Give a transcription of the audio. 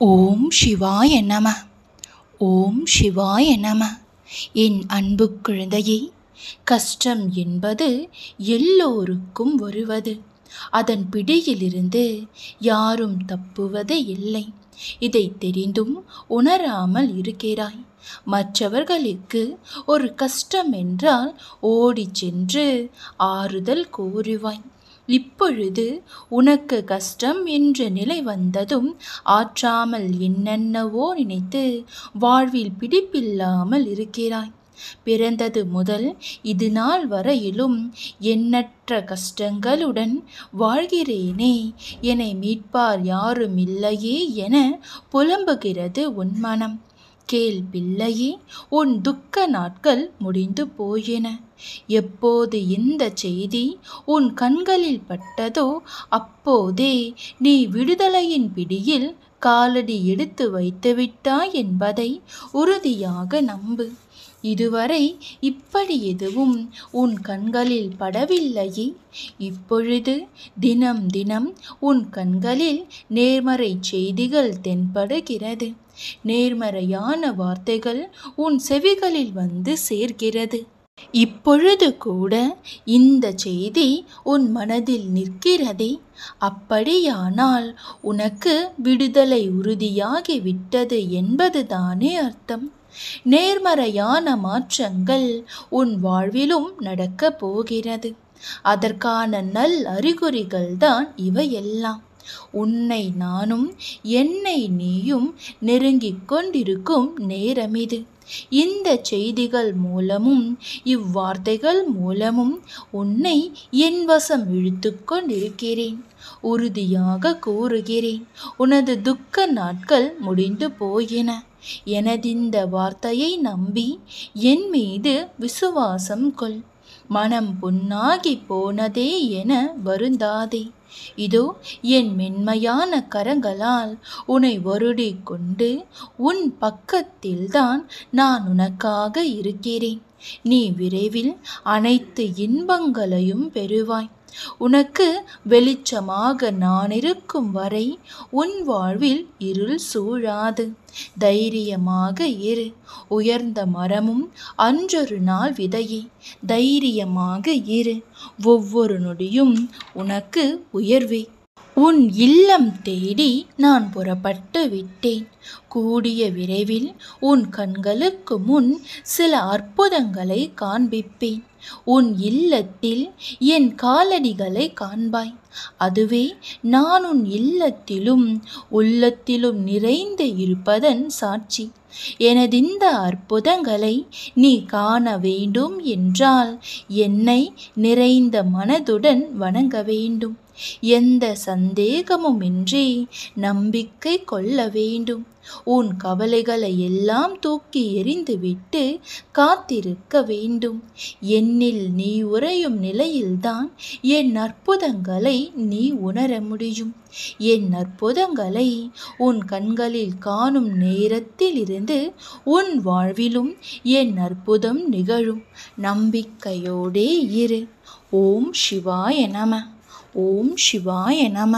ஓம் சிவாய நம. ஓம் சிவாய நம. என் அன்பு குழந்தையே, கஷ்டம் என்பது எல்லோருக்கும் வருவது. அதன் பிடியிலிருந்து யாரும் தப்புவது இல்லை. இதை தெரிந்தும் உணராமல் இருக்கிறாய். மற்றவர்களுக்கு ஒரு கஷ்டம் என்றால் ஓடிச் சென்று ஆறுதல் கூறுவாய். இப்பொழுது உனக்கு கஷ்டம் என்ற நிலை வந்ததும் ஆற்றாமல் என்னென்னவோ நினைத்து வாழ்வில் பிடிப்பில்லாமல் இருக்கிறாய். பிறந்தது முதல் இது நாள் வரையிலும் எண்ணற்ற கஷ்டங்களுடன் வாழ்கிறேனே, என்னை மீட்பார் யாரும் இல்லையே என புலம்புகிறது உன் மனம். கேள் பிள்ளையே, உன் துக்க நாட்கள் முடிந்து போயின. எப்போது இந்த செய்தி உன் கண்களில் பட்டதோ அப்போதே நீ விடுதலையின் பிடியில் காலடி எடுத்து வைத்துவிட்டாய் என்பதை உறுதியாக நம்பு. இதுவரை இப்படி எதுவும் உன் கண்களில் படவில்லையே. இப்பொழுது தினம் தினம் உன் கண்களில் நேர்மறை செய்திகள் தென்படுகிறது. நேர்மறையான வார்த்தைகள் உன் செவிகளில் வந்து சேர்கிறது. இப்பொழுது கூட இந்த செய்தி உன் மனதில் நிற்கிறதே. அப்படியானால் உனக்கு விடுதலை உறுதியாகி விட்டது என்பதுதானே அர்த்தம். நேர்மறையான மாற்றங்கள் உன் வாழ்விலும் நடக்கப் போகிறது. அதற்கான நல் அறிகுறிகள் தான் இவையெல்லாம். உன்னை நானும் என்னை நீயும் நெருங்கிக் கொண்டிருக்கும் நேரமிது. இந்த செய்திகள் மூலமும் இவ்வார்த்தைகள் மூலமும் உன்னை என் வசம் இழுத்து கொண்டிருக்கிறேன். உறுதியாக கூறுகிறேன், உனது துக்க நாட்கள் முடிந்து போயின. எனதிந்த வார்த்தையை நம்பி என் மீது விசுவாசம் கொள். மனம் புண்ணாகி போனதே என வருந்தாதே. இதோ என் மென்மையான கரங்களால் உன்னை வருடி கொண்டு உன் பக்கத்தில்தான் நான் உனக்காக இருக்கிறேன். நீ விரைவில் அனைத்து இன்பங்களையும் பெறுவாய். உனக்கு வெளிச்சமாக நான் இருக்கும் வரை உன் வாழ்வில் இருள் சூழாது. தைரியமாக இரு. உயர்ந்த மரமும் அன்றொரு நாள் விதையே. தைரியமாக இரு. ஒவ்வொரு நொடியும் உனக்கு உயர்வே. உன் இல்லம் தேடி நான் புறப்பட்டு விட்டேன். கூடிய விரைவில் உன் கண்களுக்கு முன் சில அற்புதங்களை காண்பிப்பேன். உன் இல்லத்தில் என் காலடிகளை காண்பாய். அதுவே நான் உன் இல்லத்திலும் உள்ளத்திலும் நிறைந்து இருப்பதன் சாட்சி. எனதிந்த அற்புதங்களை நீ காண வேண்டும் என்றால் என்னை நிறைந்த மனதுடன் வணங்க வேண்டும். எந்த சந்தேகமுமின்றி நம்பிக்கை கொள்ள வேண்டும். உன் கவலைகளை எல்லாம் தூக்கி எறிந்துவிட்டு காத்திருக்க வேண்டும். என்னில் நீ உறையும் நிலையில்தான் என் அற்புதங்களை நீ உணர முடியும். என் அற்புதங்களை உன் கண்களில் காணும் நேரத்தில் இருந்து உன் வாழ்விலும் என் அற்புதம் நிகழும். நம்பிக்கையோடே இரு. ஓம் சிவாய நம. ஓம் சிவாய நம.